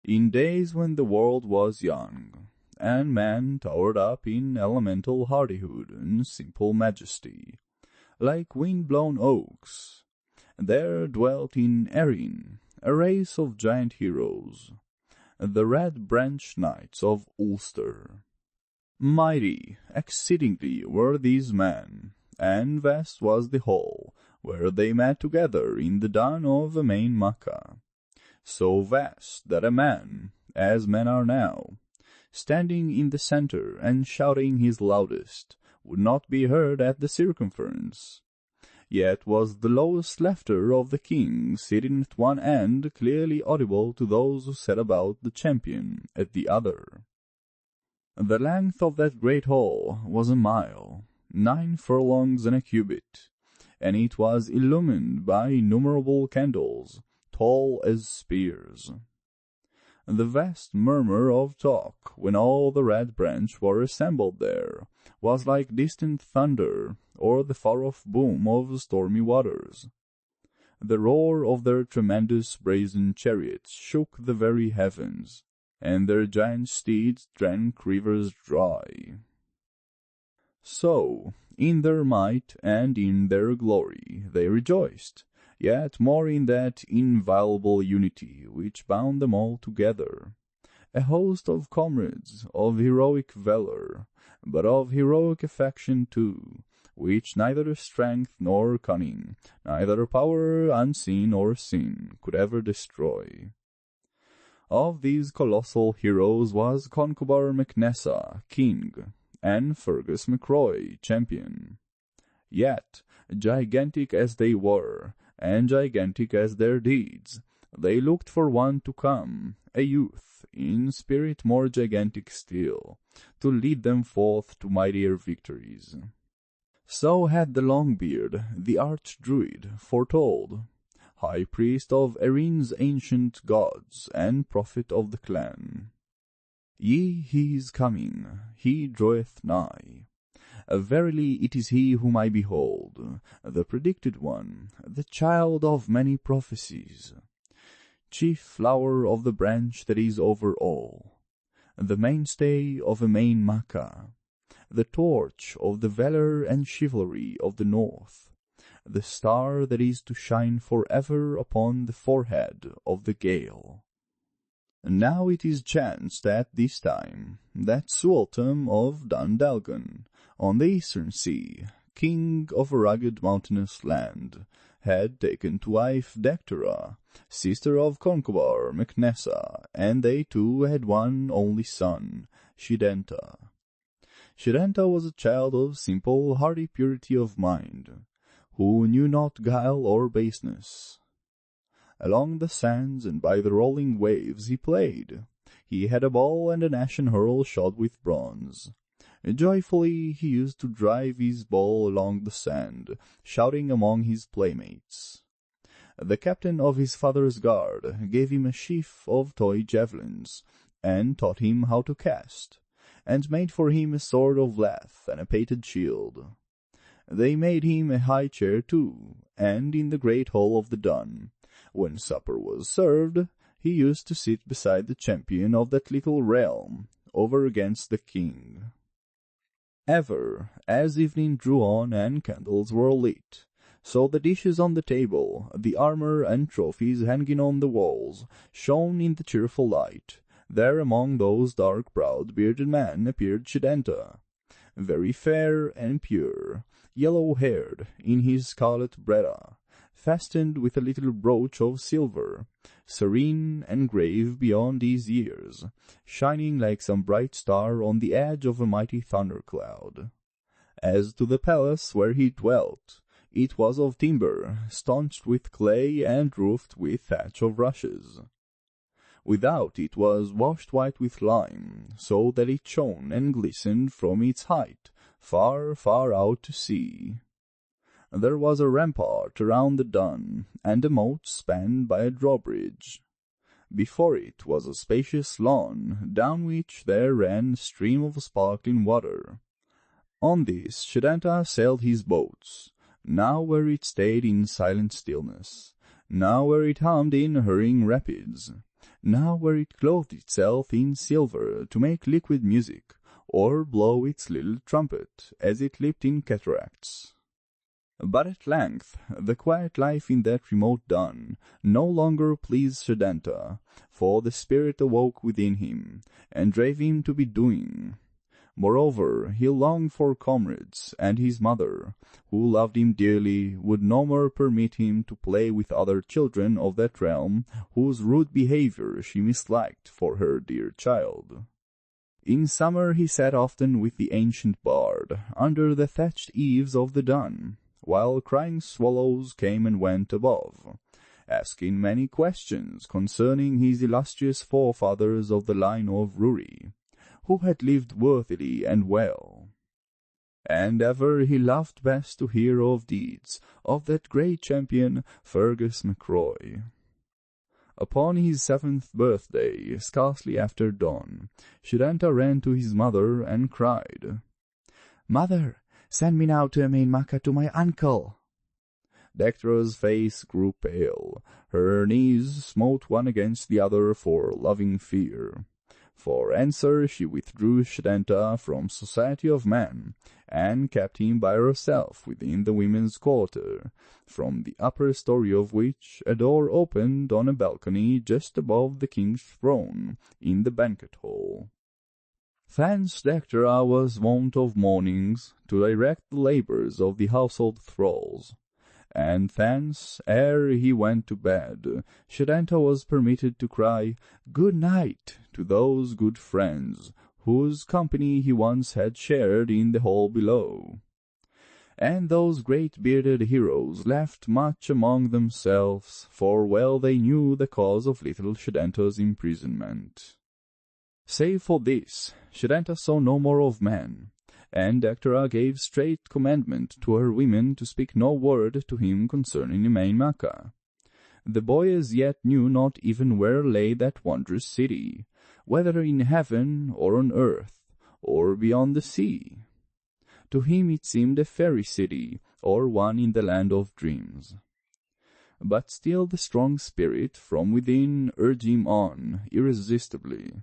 In days when the world was young, and man towered up in elemental hardihood and simple majesty, like wind-blown oaks, there dwelt in Erin a race of giant heroes, the Red Branch Knights of Ulster. Mighty exceedingly were these men, and vast was the hall where they met together in the dun of Lieth Maka, so vast that a man, as men are now, standing in the centre and shouting his loudest, would not be heard at the circumference. Yet was the lowest laughter of the king sitting at one end clearly audible to those who sat about the champion at the other. The length of that great hall was a mile, 9 furlongs and a cubit, and it was illumined by innumerable candles, tall as spears. The vast murmur of talk when all the Red Branch were assembled there was like distant thunder or the far-off boom of stormy waters. The roar of their tremendous brazen chariots shook the very heavens, and their giant steeds drank rivers dry. So, in their might and in their glory they rejoiced, yet more in that inviolable unity which bound them all together, a host of comrades of heroic valor, but of heroic affection too, which neither strength nor cunning, neither power unseen or seen, could ever destroy. Of these colossal heroes was Concobar MacNessa, king, and Fergus MacRoy, champion. Yet, gigantic as they were, and gigantic as their deeds, they looked for one to come, a youth, in spirit more gigantic still, to lead them forth to mightier victories. So had the Longbeard, the arch-druid, foretold, high priest of Erin's ancient gods and prophet of the clan. He is coming, he draweth nigh. Verily it is he whom I behold, the predicted one, the child of many prophecies, chief flower of the branch that is over all, the mainstay of Lieth Maka, the torch of the valor and chivalry of the north, the star that is to shine forever upon the forehead of the Gael. Now it is chanced at this time that Sualtam of Dundalgan, on the eastern sea, king of a rugged mountainous land, had taken to wife Dectera, sister of Concobar MacNessa, and they two had one only son, Shadenta. Shadenta was a child of simple, hardy purity of mind, who knew not guile or baseness. Along the sands and by the rolling waves he played. He had a ball and an ashen hurl shod with bronze. Joyfully he used to drive his ball along the sand, shouting among his playmates. The captain of his father's guard gave him a sheaf of toy javelins, and taught him how to cast, and made for him a sword of lath and a painted shield. They made him a high chair too, and in the great hall of the dun, when supper was served, he used to sit beside the champion of that little realm, over against the king. Ever, as evening drew on and candles were lit, so the dishes on the table, the armor and trophies hanging on the walls, shone in the cheerful light. There among those dark-browed, bearded men appeared Shadenta, very fair and pure, yellow-haired, in his scarlet breda, fastened with a little brooch of silver, serene and grave beyond his years, shining like some bright star on the edge of a mighty thundercloud. As to the palace where he dwelt, it was of timber, staunched with clay and roofed with thatch of rushes. Without it was washed white with lime, so that it shone and glistened from its height, far, far out to sea. There was a rampart around the dun, and a moat spanned by a drawbridge. Before it was a spacious lawn, down which there ran a stream of sparkling water. On this Shadenta sailed his boats, now where it stayed in silent stillness, now where it hummed in hurrying rapids, now where it clothed itself in silver to make liquid music, or blow its little trumpet as it leaped in cataracts. But at length the quiet life in that remote dun no longer pleased Shadenta, for the spirit awoke within him, and drave him to be doing. Moreover, he longed for comrades, and his mother, who loved him dearly, would no more permit him to play with other children of that realm, whose rude behavior she misliked for her dear child. In summer he sat often with the ancient bard, under the thatched eaves of the dun, while crying swallows came and went above, asking many questions concerning his illustrious forefathers of the line of Ruri, who had lived worthily and well. And ever he loved best to hear of deeds of that great champion Fergus MacRoy. Upon his 7th birthday, scarcely after dawn, Shadenta ran to his mother and cried, "Mother, send me now to Lieth Maka to my uncle." Dectera's face grew pale, her knees smote one against the other for loving fear. For answer she withdrew Shadenta from society of men, and kept him by herself within the women's quarter, from the upper story of which a door opened on a balcony just above the king's throne, in the banquet hall. Thence Dectera was wont of mornings to direct the labours of the household thralls, and thence, ere he went to bed, Shadenta was permitted to cry "Good night" to those good friends, whose company he once had shared in the hall below. And those great bearded heroes laughed much among themselves, for well they knew the cause of little Shadenta's imprisonment. Save for this, Shadenta saw no more of men, and Dectera gave straight commandment to her women to speak no word to him concerning Lieth Maka. The boy as yet knew not even where lay that wondrous city, whether in heaven or on earth, or beyond the sea. To him it seemed a fairy city, or one in the land of dreams. But still the strong spirit from within urged him on irresistibly.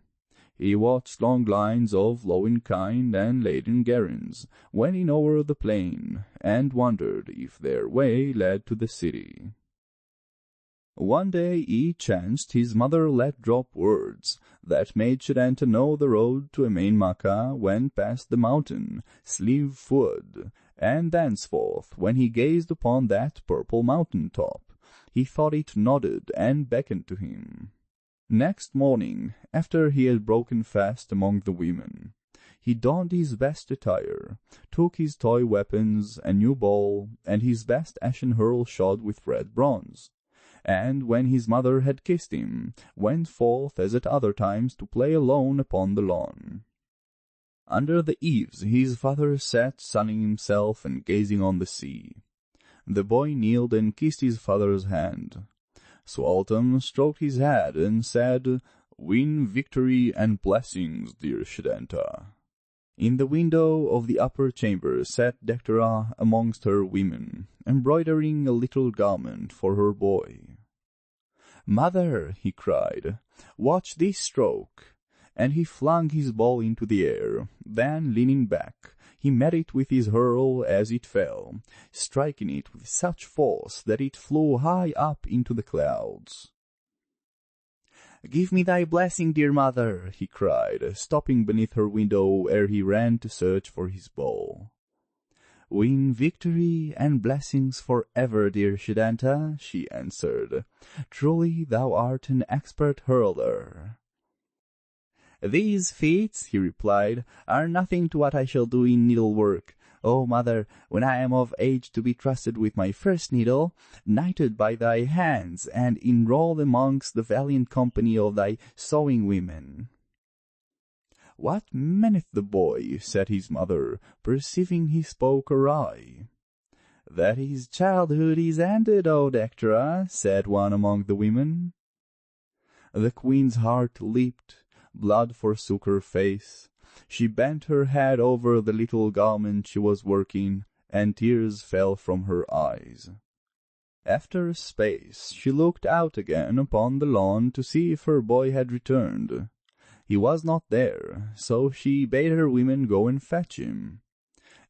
He watched long lines of low-in-kind and laden garrons wending o'er the plain, and wondered if their way led to the city. One day it chanced his mother let drop words that made Shadenta know the road to Lieth Maka went past the mountain, Sleeve-Fuad, and thenceforth, when he gazed upon that purple mountain-top, he thought it nodded and beckoned to him. Next morning, after he had broken fast among the women, he donned his best attire, took his toy weapons, a new bow, and his best ashen hurl shod with red bronze, and when his mother had kissed him, went forth as at other times to play alone upon the lawn. Under the eaves his father sat sunning himself and gazing on the sea. The boy kneeled and kissed his father's hand. Sualtam stroked his head and said, "Win victory and blessings, dear Shadenta." In the window of the upper chamber sat Dectera amongst her women, embroidering a little garment for her boy. "Mother," he cried, "watch this stroke." And he flung his ball into the air. Then, leaning back, he met it with his hurl as it fell, striking it with such force that it flew high up into the clouds. "Give me thy blessing, dear mother," he cried, stopping beneath her window ere he ran to search for his bow. "Win victory and blessings for ever, dear Shadenta," she answered. "Truly thou art an expert hurler." "These feats," he replied, "are nothing to what I shall do in needlework. O mother, when I am of age to be trusted with my first needle, knighted by thy hands, and enrolled amongst the valiant company of thy sewing women." "What meaneth the boy?" said his mother, perceiving he spoke awry. "That his childhood is ended, O Dectera," said one among the women. The queen's heart leaped. Blood forsook her face. She bent her head over the little garment she was working, and tears fell from her eyes. After a space she looked out again upon the lawn to see if her boy had returned. He was not there, so she bade her women go and fetch him.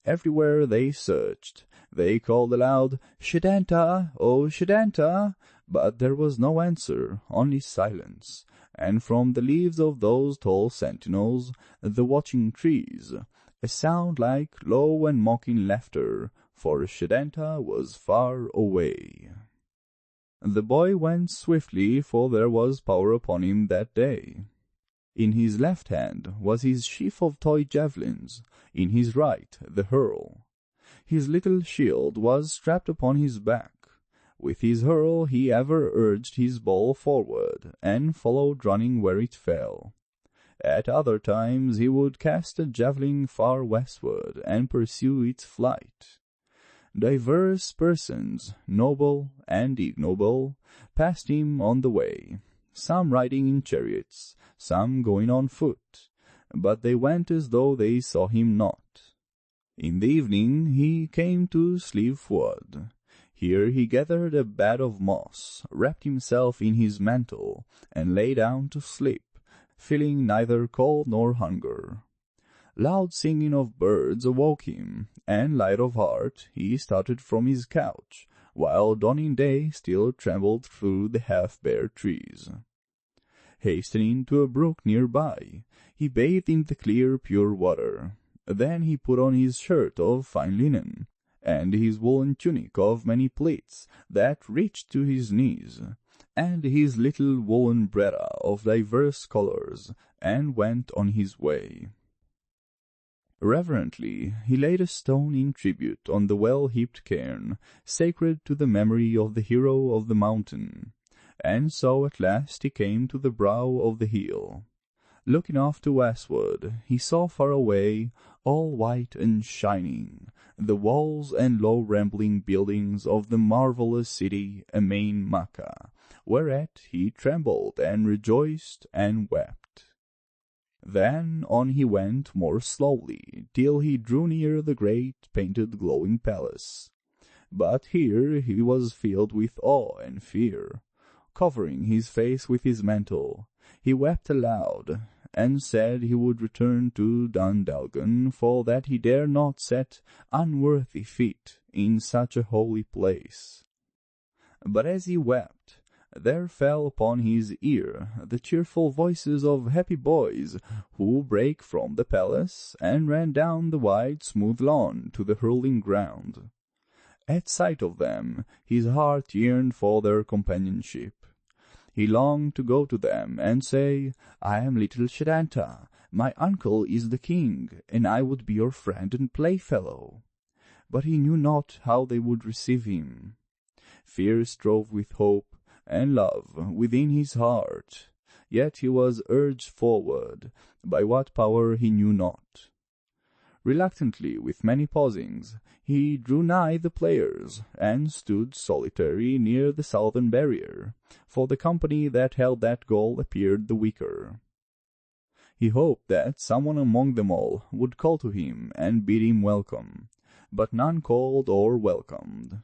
Everywhere they searched. They called aloud, "Shadenta, oh Shadenta!" But there was no answer, only silence, and from the leaves of those tall sentinels, the watching trees, a sound like low and mocking laughter, for Shadenta was far away. The boy went swiftly, for there was power upon him that day. In his left hand was his sheaf of toy javelins, in his right the hurl. His little shield was strapped upon his back. With his hurl he ever urged his ball forward, and followed running where it fell. At other times he would cast a javelin far westward, and pursue its flight. Diverse persons, noble and ignoble, passed him on the way, some riding in chariots, some going on foot, but they went as though they saw him not. In the evening he came to Lieth Wood. Here he gathered a bed of moss, wrapped himself in his mantle, and lay down to sleep, feeling neither cold nor hunger. Loud singing of birds awoke him, and light of heart he started from his couch, while dawning day still trembled through the half-bare trees. Hastening to a brook near by, he bathed in the clear, pure water. Then he put on his shirt of fine linen, and his woolen tunic of many pleats that reached to his knees, and his little woolen brera of diverse colors, and went on his way. Reverently he laid a stone in tribute on the well-heaped cairn, sacred to the memory of the hero of the mountain, and so at last he came to the brow of the hill. Looking off to westward, he saw far away, all white and shining, the walls and low rambling buildings of the marvelous city Lieth Maka, whereat he trembled and rejoiced and wept. Then on he went more slowly, till he drew near the great painted glowing palace. But here he was filled with awe and fear. Covering his face with his mantle, he wept aloud, and said he would return to Dundalgan, for that he dare not set unworthy feet in such a holy place. But as he wept, there fell upon his ear the cheerful voices of happy boys, who brake from the palace, and ran down the wide smooth lawn to the hurling ground. At sight of them, his heart yearned for their companionship. He longed to go to them and say, "I am little Shadenta, my uncle is the king, and I would be your friend and playfellow." But he knew not how they would receive him. Fear strove with hope and love within his heart, yet he was urged forward, by what power he knew not. Reluctantly, with many pausings, he drew nigh the players, and stood solitary near the southern barrier, for the company that held that goal appeared the weaker. He hoped that someone among them all would call to him and bid him welcome, but none called or welcomed.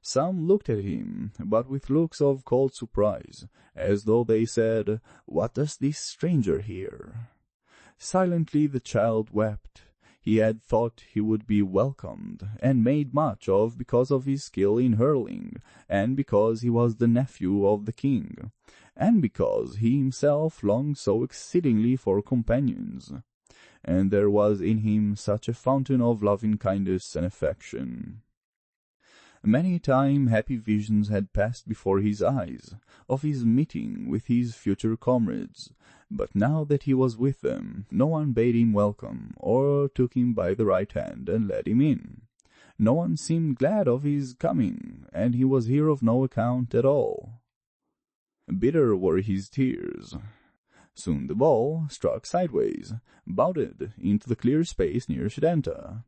Some looked at him, but with looks of cold surprise, as though they said, "What does this stranger here?" Silently the child wept. He had thought he would be welcomed and made much of because of his skill in hurling, and because he was the nephew of the king, and because he himself longed so exceedingly for companions, and there was in him such a fountain of loving kindness and affection. Many a time happy visions had passed before his eyes, of his meeting with his future comrades, but now that he was with them, no one bade him welcome, or took him by the right hand and led him in. No one seemed glad of his coming, and he was here of no account at all. Bitter were his tears. Soon the ball, struck sideways, bounded into the clear space near Shadenta.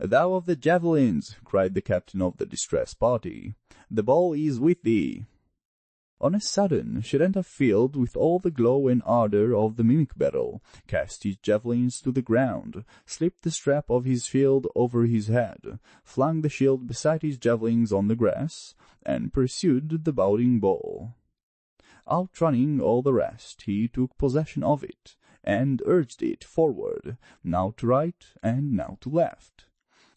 "Thou of the javelins," cried the captain of the distressed party, "the ball is with thee." On a sudden, Shadenta, filled with all the glow and ardor of the mimic battle, cast his javelins to the ground, slipped the strap of his shield over his head, flung the shield beside his javelins on the grass, and pursued the bounding ball. Outrunning all the rest, he took possession of it, and urged it forward, now to right and now to left.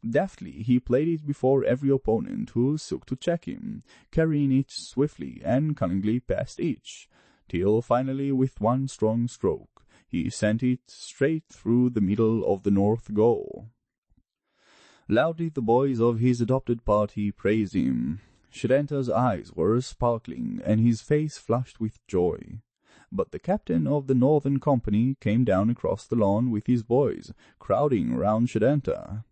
Deftly he played it before every opponent who sought to check him, carrying it swiftly and cunningly past each, till finally with one strong stroke he sent it straight through the middle of the north goal. Loudly the boys of his adopted party praised him. Shadenta's eyes were sparkling and his face flushed with joy. But the captain of the northern company came down across the lawn with his boys, crowding round Shadenta.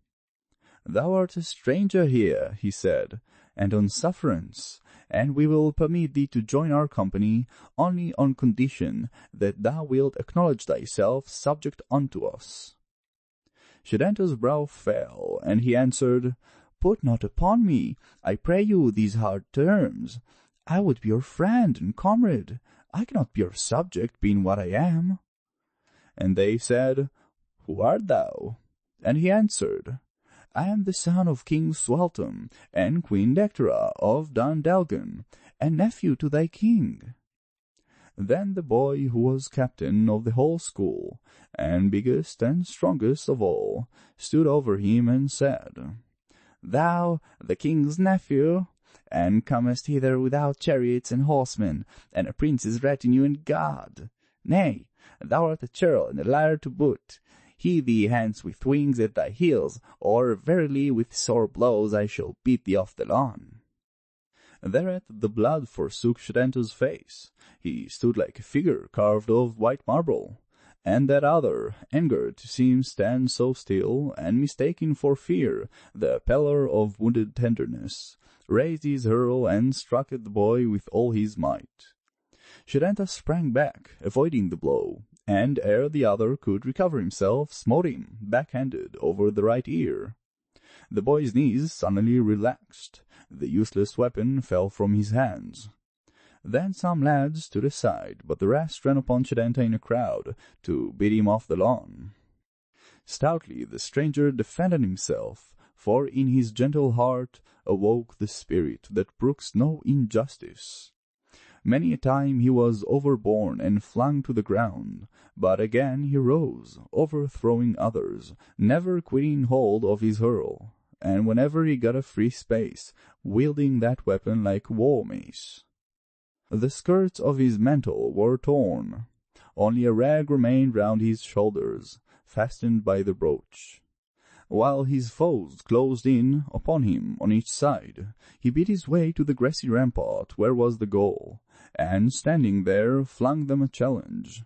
"Thou art a stranger here," he said, "and on sufferance, and we will permit thee to join our company only on condition that thou wilt acknowledge thyself subject unto us." Shadenta's brow fell, and he answered, "Put not upon me, I pray you, these hard terms. I would be your friend and comrade. I cannot be your subject, being what I am." And they said, "Who art thou?" And he answered, "I am the son of King Sweltham and Queen Dectera of Dundalgan, and nephew to thy king." Then the boy, who was captain of the whole school, and biggest and strongest of all, stood over him and said, "Thou, the king's nephew, and comest hither without chariots and horsemen, and a prince's retinue and guard? Nay, thou art a churl and a liar to boot. He thee hence with wings at thy heels, or verily with sore blows I shall beat thee off the lawn." Thereat the blood forsook Shadenta's face. He stood like a figure carved of white marble. And that other, angered to see him stand so still, and mistaken for fear the pallor of wounded tenderness, raised his hurl and struck at the boy with all his might. Shadenta sprang back, avoiding the blow, and ere the other could recover himself, smote him, backhanded, over the right ear. The boy's knees suddenly relaxed. The useless weapon fell from his hands. Then some lads stood aside, but the rest ran upon Shadenta in a crowd, to beat him off the lawn. Stoutly the stranger defended himself, for in his gentle heart awoke the spirit that brooks no injustice. Many a time he was overborne and flung to the ground, but again he rose, overthrowing others, never quitting hold of his hurl, and whenever he got a free space, wielding that weapon like war mace. The skirts of his mantle were torn. Only a rag remained round his shoulders, fastened by the brooch. While his foes closed in upon him on each side, he beat his way to the grassy rampart where was the goal, and standing there flung them a challenge.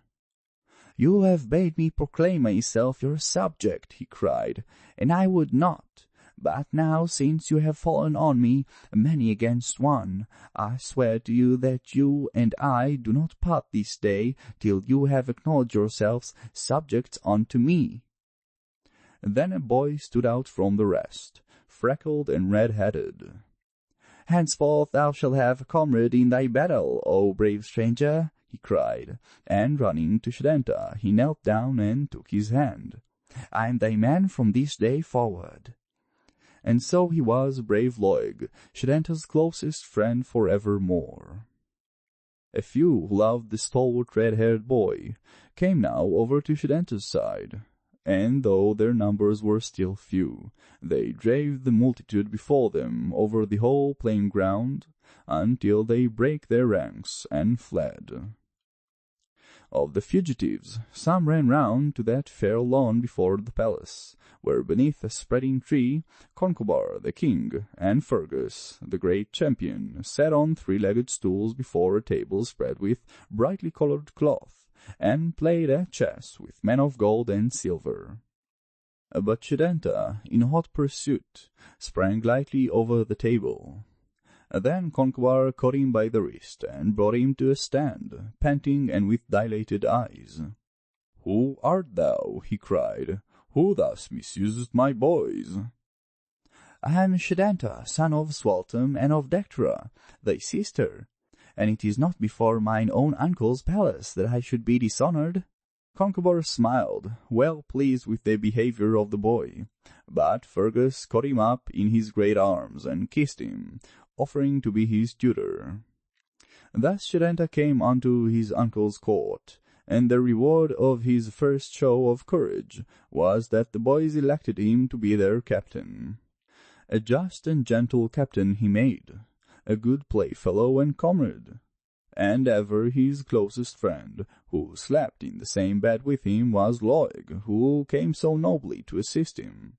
"You have bade me proclaim myself your subject," he cried, "and I would not. But now, since you have fallen on me, many against one, I swear to you that you and I do not part this day till you have acknowledged yourselves subjects unto me." Then a boy stood out from the rest, freckled and red-headed. "Henceforth thou shalt have a comrade in thy battle, O brave stranger," he cried, and running to Shadenta, he knelt down and took his hand. "I am thy man from this day forward." And so he was brave Loig, Shadenta's closest friend for evermore. A few who loved the stalwart red-haired boy came now over to Shadenta's side, and though their numbers were still few, they drave the multitude before them over the whole plain ground, until they brake their ranks and fled. Of the fugitives, some ran round to that fair lawn before the palace, where beneath a spreading tree, Concobar the king, and Fergus, the great champion, sat on three-legged stools before a table spread with brightly coloured cloth, and played at chess with men of gold and silver. But Shadenta, in hot pursuit, sprang lightly over the table. Then Concobar caught him by the wrist and brought him to a stand, panting and with dilated eyes. "Who art thou?" he cried. "Who thus misused my boys?" "I am Shadenta, son of Sweltham and of Dectera, thy sister, and it is not before mine own uncle's palace that I should be dishonored." Concobar smiled, well pleased with the behavior of the boy, but Fergus caught him up in his great arms and kissed him, offering to be his tutor. Thus Shadenta came unto his uncle's court, and the reward of his first show of courage was that the boys elected him to be their captain. A just and gentle captain he made, a good playfellow and comrade, and ever his closest friend, who slept in the same bed with him, was Loeg, who came so nobly to assist him.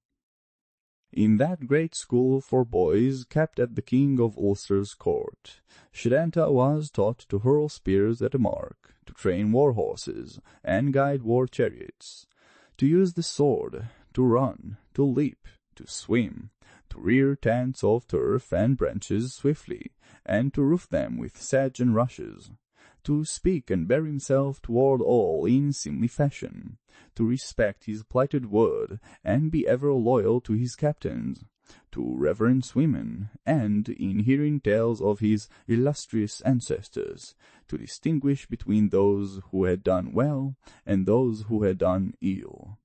In that great school for boys kept at the King of Ulster's court, Shadenta was taught to hurl spears at a mark, to train war horses, and guide war chariots, to use the sword, to run, to leap, to swim, to rear tents of turf and branches swiftly, and to roof them with sedge and rushes, to speak and bear himself toward all in seemly fashion, to respect his plighted word, and be ever loyal to his captains, to reverence women, and, in hearing tales of his illustrious ancestors, to distinguish between those who had done well and those who had done ill.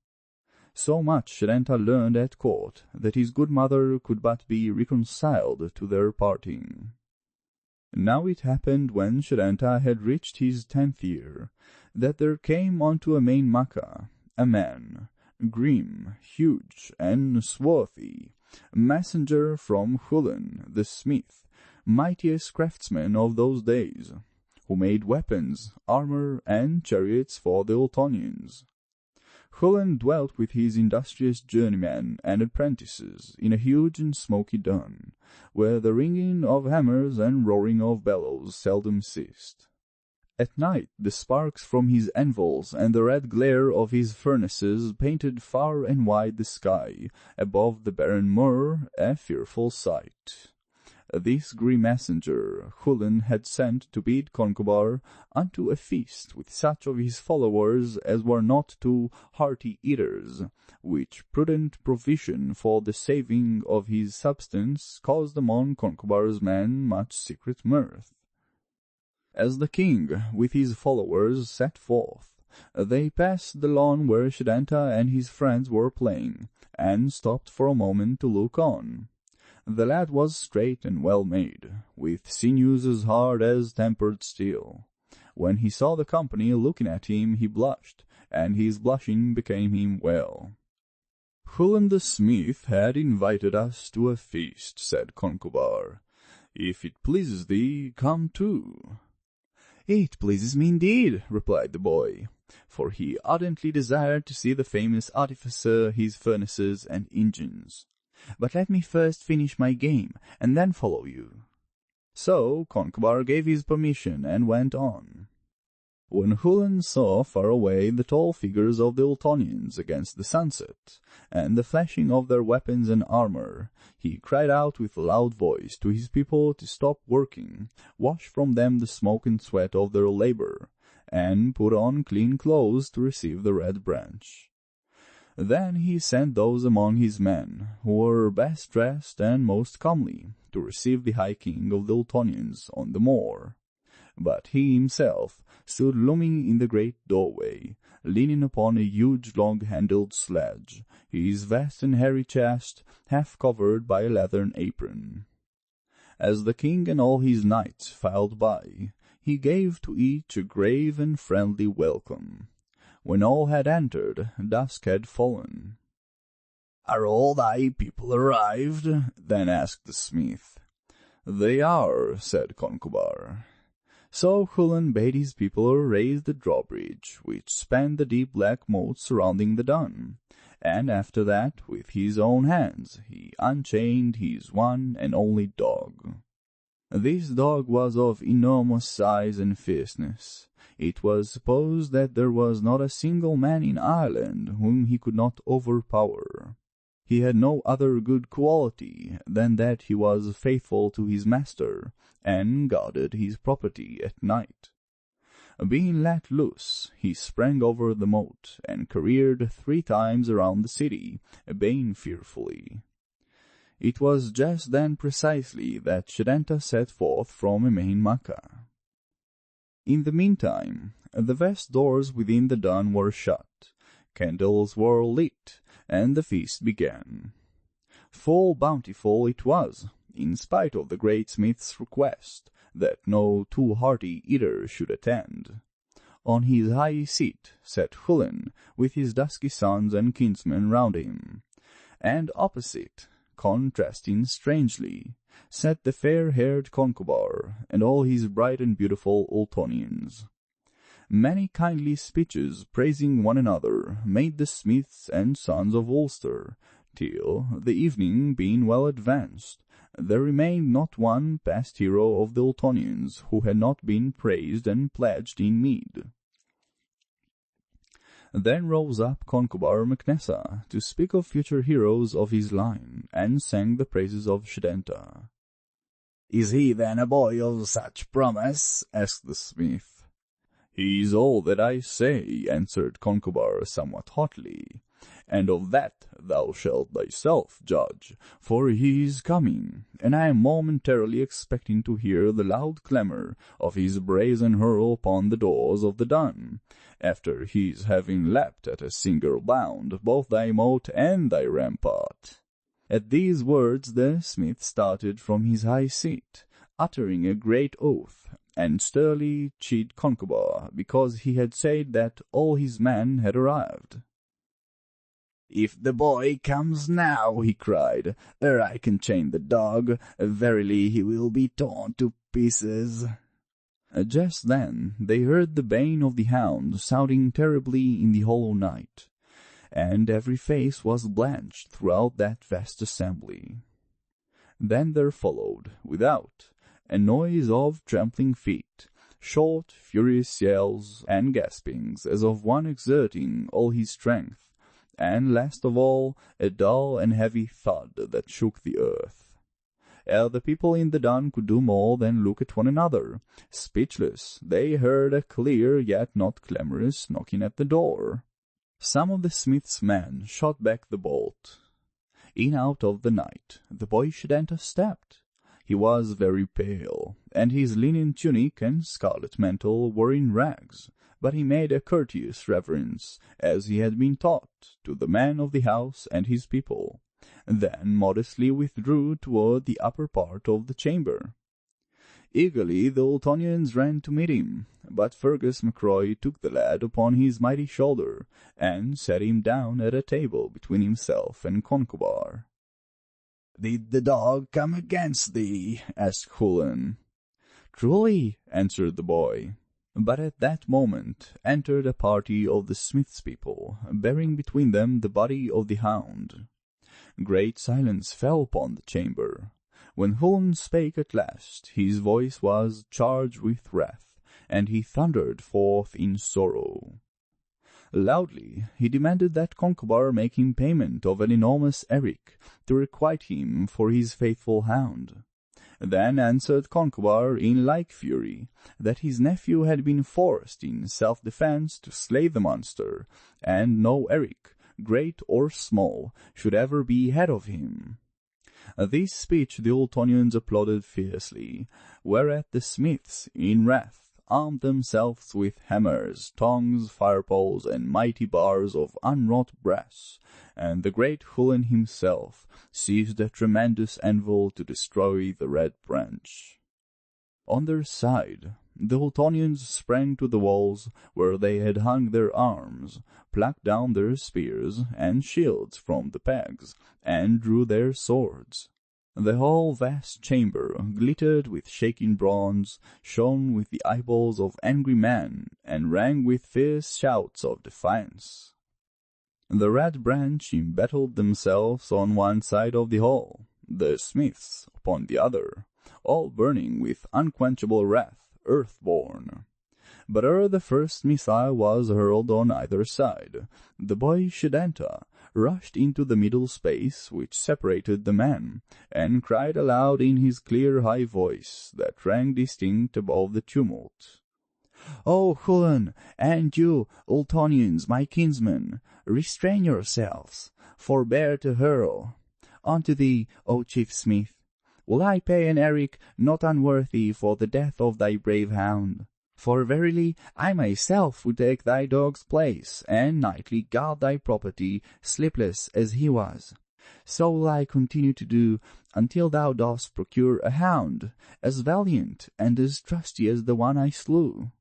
So much Shadenta learned at court that his good mother could but be reconciled to their parting. Now it happened when Shadenta had reached his 10th year, that there came unto Lieth Maka a man, grim, huge, and swarthy, a messenger from Hullin the smith, mightiest craftsman of those days, who made weapons, armor, and chariots for the Ultonians. Hullin dwelt with his industrious journeymen and apprentices in a huge and smoky dun, where the ringing of hammers and roaring of bellows seldom ceased. At night the sparks from his anvils and the red glare of his furnaces painted far and wide the sky above the barren moor, a fearful sight. This grim messenger Hullin had sent to bid Concobar unto a feast with such of his followers as were not too hearty eaters, which prudent provision for the saving of his substance caused among Concobar's men much secret mirth. As the king with his followers set forth, they passed the lawn where Shadenta and his friends were playing, and stopped for a moment to look on. The lad was straight and well made, with sinews as hard as tempered steel. When he saw the company looking at him, he blushed, and his blushing became him well. "Hullin the smith had invited us to a feast," said Concobar. "If it pleases thee, come too." "It pleases me indeed," replied the boy, for he ardently desired to see the famous artificer, his furnaces and engines. "But let me first finish my game, and then follow you." So Concobar gave his permission and went on. When Hullin saw far away the tall figures of the Ultonians against the sunset, and the flashing of their weapons and armor, he cried out with a loud voice to his people to stop working, wash from them the smoke and sweat of their labor, and put on clean clothes to receive the Red Branch. Then he sent those among his men, who were best dressed and most comely, to receive the High King of the Ultonians on the moor. But he himself stood looming in the great doorway, leaning upon a huge long-handled sledge, his vast and hairy chest half covered by a leathern apron. As the king and all his knights filed by, he gave to each a grave and friendly welcome. When all had entered, dusk had fallen. "Are all thy people arrived?" then asked the smith. "They are," said Concobar. So Hullin bade his people raise the drawbridge, which spanned the deep black moat surrounding the dun, and after that, with his own hands, he unchained his one and only dog. This dog was of enormous size and fierceness. It was supposed that there was not a single man in Ireland whom he could not overpower. He had no other good quality than that he was faithful to his master, and guarded his property at night. Being let loose, he sprang over the moat, and careered 3 times around the city, baying fearfully. It was just then precisely that Shadenta set forth from Lieth Maka. In the meantime, the vast doors within the dun were shut, candles were lit, and the feast began. Full bountiful it was, in spite of the great smith's request that no too hearty eater should attend. On his high seat sat Hullin, with his dusky sons and kinsmen round him, and opposite, contrasting strangely, sat the fair-haired Concobar and all his bright and beautiful Ultonians. Many kindly speeches praising one another made the smiths and sons of Ulster, till, the evening being well advanced, there remained not one past hero of the Ultonians who had not been praised and pledged in mead. Then rose up Concobar MacNessa to speak of future heroes of his line, and sang the praises of Shadenta. "Is he then a boy of such promise?" asked the smith. "He is all that I say," answered Concobar somewhat hotly, "and of that thou shalt thyself judge, for he is coming, and I am momentarily expecting to hear the loud clamour of his brazen hurl upon the doors of the dun, after his having leapt at a single bound both thy moat and thy rampart." At these words the smith started from his high seat, uttering a great oath, and sternly chid Concobar because he had said that all his men had arrived. "If the boy comes now," he cried, "ere I can chain the dog, verily he will be torn to pieces." Just then they heard the baying of the hound sounding terribly in the hollow night, and every face was blanched throughout that vast assembly. Then there followed, without, a noise of trampling feet, short, furious yells, and gaspings as of one exerting all his strength, and last of all, a dull and heavy thud that shook the earth. Ere the people in the dun could do more than look at one another, speechless, they heard a clear yet not clamorous knocking at the door. Some of the smith's men shot back the bolt. In out of the night the boy Shadenta stepped. He was very pale, and his linen tunic and scarlet mantle were in rags, but he made a courteous reverence, as he had been taught, to the man of the house and his people, then modestly withdrew toward the upper part of the chamber. Eagerly the Ultonians ran to meet him, but Fergus MacRoy took the lad upon his mighty shoulder, and set him down at a table between himself and Concobar. "Did the dog come against thee?" asked Hullin. "Truly," answered the boy. But at that moment entered a party of the smith's people, bearing between them the body of the hound. Great silence fell upon the chamber. When Hullin spake at last, his voice was charged with wrath, and he thundered forth in sorrow. Loudly he demanded that Concobar make him payment of an enormous eric to requite him for his faithful hound. Then answered Concobar in like fury that his nephew had been forced in self-defence to slay the monster, and no eric, great or small, should ever be had of him. This speech the Ultonians applauded fiercely, whereat the smiths, in wrath, armed themselves with hammers, tongs, fire-poles, and mighty bars of unwrought brass, and the great Hullin himself seized a tremendous anvil to destroy the Red Branch. On their side, the Ultonians sprang to the walls where they had hung their arms, plucked down their spears and shields from the pegs, and drew their swords. The whole vast chamber glittered with shaking bronze, shone with the eyeballs of angry men, and rang with fierce shouts of defiance. The Red Branch embattled themselves on one side of the hall, the smiths upon the other, all burning with unquenchable wrath, earth-born. But ere the first missile was hurled on either side, the boy Shadenta rushed into the middle space which separated the men, and cried aloud in his clear high voice that rang distinct above the tumult. "O Hullin, and you, Ultonians, my kinsmen, restrain yourselves, forbear to hurl. Unto thee, O chief smith, will I pay an eric not unworthy for the death of thy brave hound. For verily I myself would take thy dog's place, and nightly guard thy property, sleepless as he was. So will I continue to do, until thou dost procure a hound, as valiant and as trusty as the one I slew.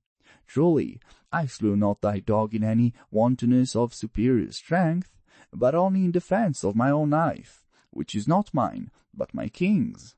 Truly, I slew not thy dog in any wantonness of superior strength, but only in defence of my own life, which is not mine, but my king's.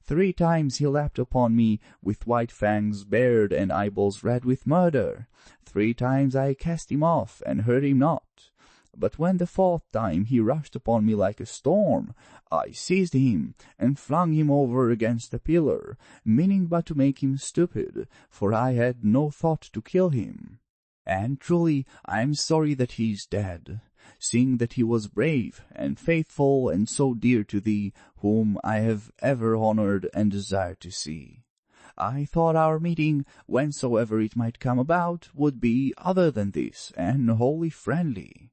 3 times he leapt upon me with white fangs bared and eyeballs red with murder. 3 times I cast him off and hurt him not. But when the 4th time he rushed upon me like a storm, I seized him and flung him over against a pillar, meaning but to make him stupid, for I had no thought to kill him. And truly I am sorry that he is dead, seeing that he was brave and faithful and so dear to thee, whom I have ever honoured and desired to see. I thought our meeting, whensoever it might come about, would be other than this, and wholly friendly.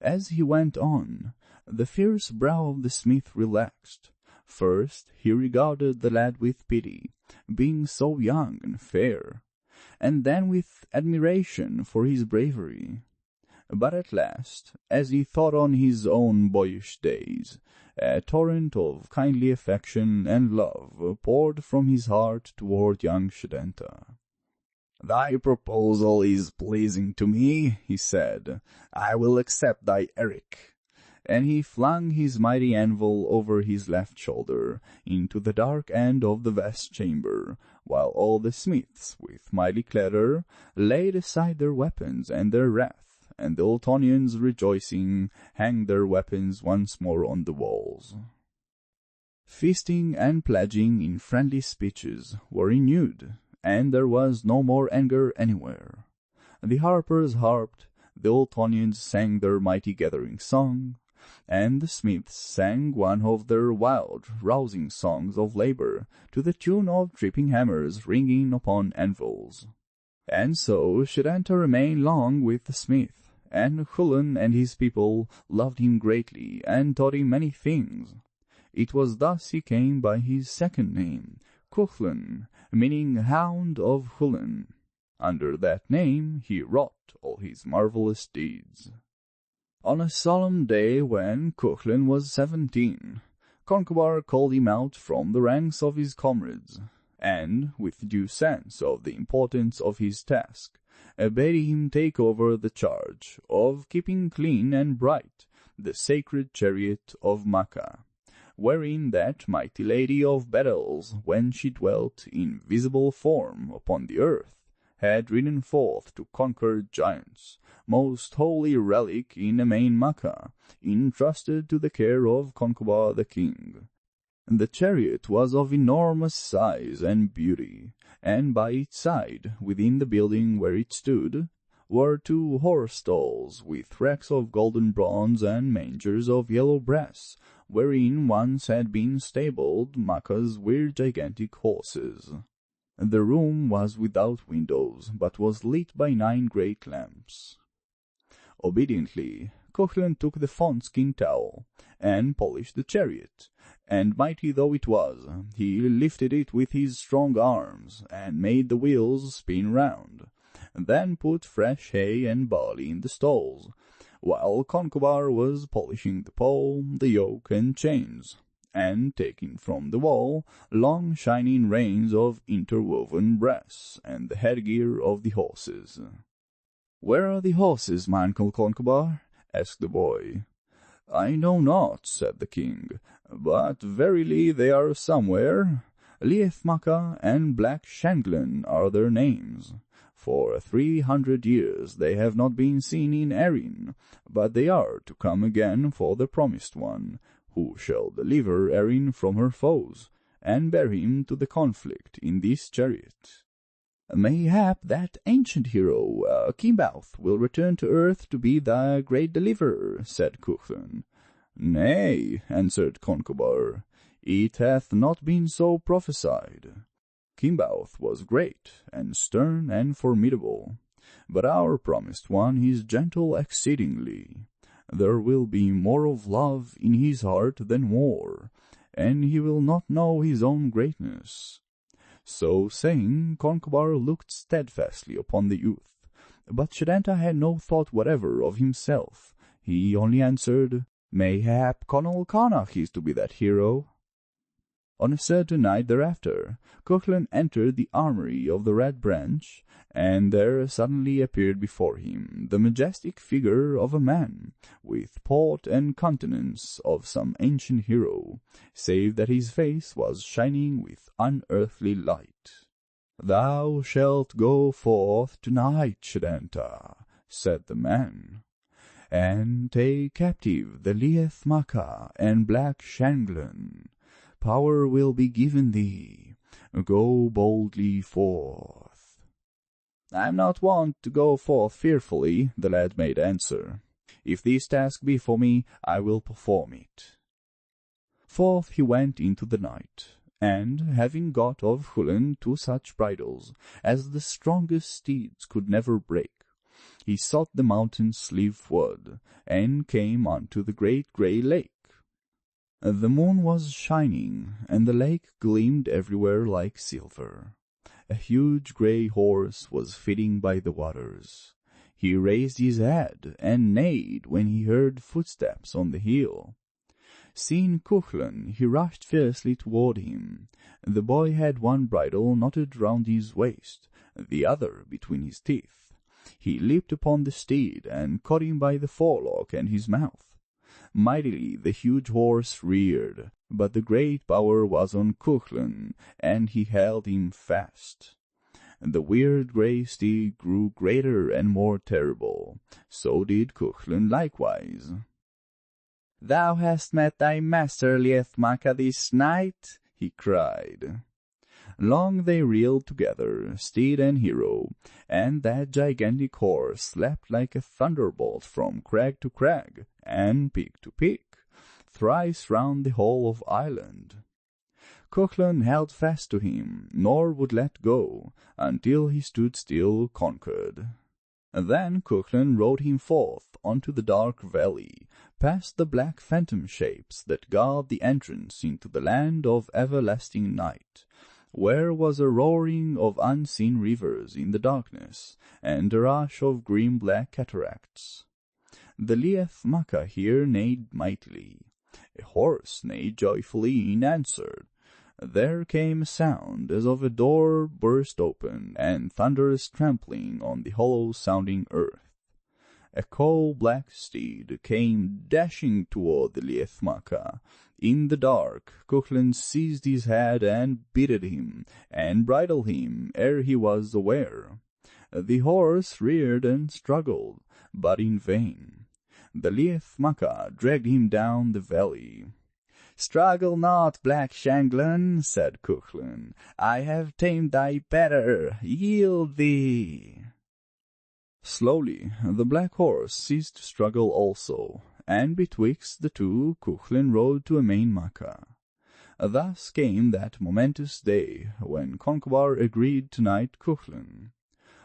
As he went on, the fierce brow of the smith relaxed. First he regarded the lad with pity, being so young and fair, and then with admiration for his bravery. But at last, as he thought on his own boyish days, a torrent of kindly affection and love poured from his heart toward young Shadenta. "Thy proposal is pleasing to me," he said. "I will accept thy Eric." And he flung his mighty anvil over his left shoulder into the dark end of the vast chamber, while all the smiths, with mighty clatter, laid aside their weapons and their wrath, and the Ultonians, rejoicing, hanged their weapons once more on the walls. Feasting and pledging in friendly speeches were renewed, and there was no more anger anywhere. The harpers harped, the Ultonians sang their mighty gathering song, and the smiths sang one of their wild, rousing songs of labor to the tune of tripping hammers ringing upon anvils. And so Shadenta remained long with the smith, and Hullin and his people loved him greatly and taught him many things. It was thus he came by his second name, Cuchulan, meaning Hound of Hullin. Under that name he wrought all his marvelous deeds. On a solemn day when Cuchulan was 17, Concobar called him out from the ranks of his comrades, and, with due sense of the importance of his task, bade him take over the charge of keeping clean and bright the sacred chariot of Maka, wherein that mighty lady of battles, when she dwelt in visible form upon the earth, had ridden forth to conquer giants, most holy relic in Lieth Maka, entrusted to the care of Concobar the king. The chariot was of enormous size and beauty, and by its side, within the building where it stood, were 2 horse stalls with racks of golden bronze and mangers of yellow brass, wherein once had been stabled Maka's weird gigantic horses. The room was without windows, but was lit by 9 great lamps. Obediently, Cuchulan took the fawn-skin towel, and polished the chariot, and mighty though it was, he lifted it with his strong arms, and made the wheels spin round, then put fresh hay and barley in the stalls, while Concobar was polishing the pole, the yoke, and chains, and taking from the wall long shining reins of interwoven brass, and the headgear of the horses. "Where are the horses, my uncle Concobar?" asked the boy. "I know not," said the king, "but verily they are somewhere. Lieth Maka and Black Shanglin are their names. For 300 years they have not been seen in Erin, but they are to come again for the promised one, who shall deliver Erin from her foes, and bear him to the conflict in this chariot." "Mayhap that ancient hero, Kimbouth, will return to earth to be the great deliverer," said Cuchulan. "Nay," answered Concobar, "it hath not been so prophesied. Kimbouth was great, and stern, and formidable, but our promised one is gentle exceedingly. There will be more of love in his heart than war, and he will not know his own greatness. So saying, Concobar looked steadfastly upon the youth. But Shadenta had no thought whatever of himself. He only answered, "Mayhap Conall Connacht is to be that hero." On a certain night thereafter, Cuchulan entered the armory of the Red Branch, and there suddenly appeared before him the majestic figure of a man, with port and countenance of some ancient hero, save that his face was shining with unearthly light. "Thou shalt go forth tonight, Shadenta," said the man, "and take captive the Lieth Maka and black Shanglin. Power will be given thee. Go boldly forth." "I am not wont to go forth fearfully," the lad made answer. "If this task be for me, I will perform it." Forth he went into the night, and, having got of Hullin 2 such bridles as the strongest steeds could never break, he sought the mountains sleeveward, and came unto the great grey lake. The moon was shining, and the lake gleamed everywhere like silver. A huge grey horse was feeding by the waters. He raised his head and neighed when he heard footsteps on the hill. Seeing Cuchulan, he rushed fiercely toward him. The boy had one bridle knotted round his waist, the other between his teeth. He leaped upon the steed and caught him by the forelock and his mouth. Mightily the huge horse reared, but the great power was on Cuchulan, and he held him fast. The weird grey steed grew greater and more terrible. So did Cuchulan likewise. "Thou hast met thy master, Lieth Maka, this night," he cried. Long they reeled together, steed and hero, and that gigantic horse leapt like a thunderbolt from crag to crag, and peak to peak, thrice round the whole of Ireland. Cuchulan held fast to him, nor would let go, until he stood still conquered. Then Cuchulan rode him forth unto the dark valley, past the black phantom shapes that guard the entrance into the land of everlasting night, where was a roaring of unseen rivers in the darkness, and a rush of grim black cataracts. The Lieth Maka here neighed mightily. A horse neighed joyfully in answer. There came a sound as of a door burst open, and thunderous trampling on the hollow-sounding earth. A coal-black steed came dashing toward the Lieth Maka. In the dark, Cuchulan seized his head and bitted him, and bridled him ere he was aware. The horse reared and struggled, but in vain. The Lieth Maka dragged him down the valley. "Struggle not, black Shanglin," said Cuchulan. "I have tamed thy better. Yield thee." Slowly the black horse ceased to struggle also, and betwixt the two Cuchulan rode to Emain Maka. Thus came that momentous day when Concobar agreed to knight Cuchulan.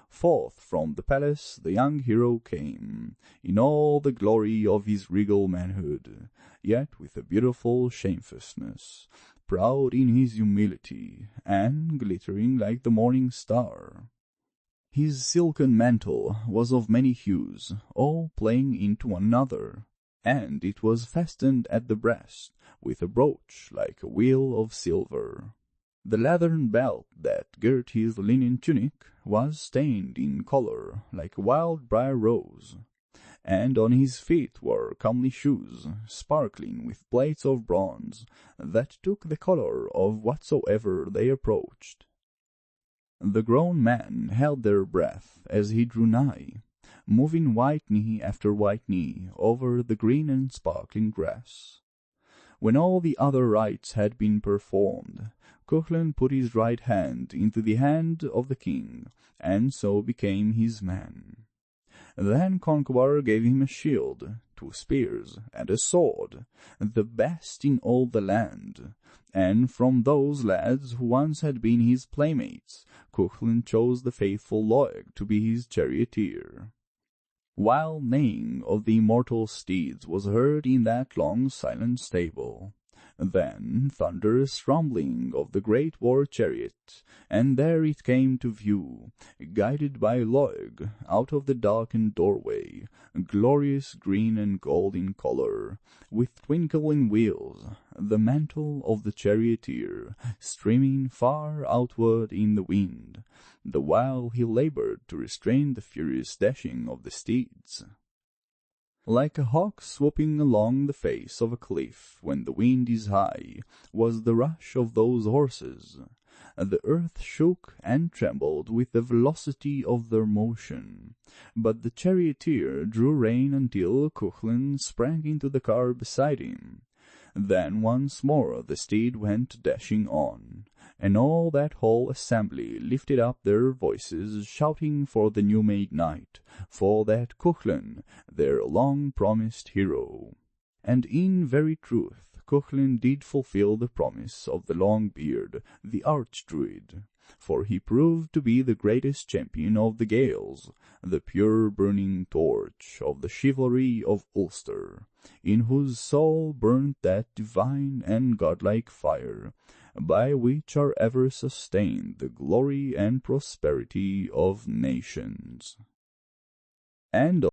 Forth from the palace the young hero came, in all the glory of his regal manhood, yet with a beautiful shamefacedness, proud in his humility, and glittering like the morning star. His silken mantle was of many hues, all playing into one another, and it was fastened at the breast with a brooch like a wheel of silver. The leathern belt that girt his linen tunic was stained in colour like a wild briar rose, and on his feet were comely shoes, sparkling with plates of bronze, that took the colour of whatsoever they approached. The grown man held their breath as he drew nigh, moving white knee after white knee over the green and sparkling grass. When all the other rites had been performed, Cuchulan put his right hand into the hand of the king, and so became his man. Then Concobar gave him a shield, 2 spears, and a sword, the best in all the land, and from those lads who once had been his playmates, Cuchulan chose the faithful Loeg to be his charioteer. Wild neighing of the immortal steeds was heard in that long silent stable. Then thunderous rumbling of the great war chariot, and there it came to view, guided by Loeg, out of the darkened doorway, glorious green and gold in color, with twinkling wheels, the mantle of the charioteer streaming far outward in the wind, the while he labored to restrain the furious dashing of the steeds. Like a hawk swooping along the face of a cliff when the wind is high, was the rush of those horses. The earth shook and trembled with the velocity of their motion, but the charioteer drew rein until Cuchulan sprang into the car beside him. Then once more the steed went dashing on, and all that whole assembly lifted up their voices, shouting for the new-made knight, for that Cuchulan, their long-promised hero. And in very truth, Cuchulan did fulfill the promise of the Long-beard, the arch-druid, for he proved to be the greatest champion of the Gaels, the pure burning torch of the chivalry of Ulster, in whose soul burnt that divine and godlike fire, by which are ever sustained the glory and prosperity of nations. End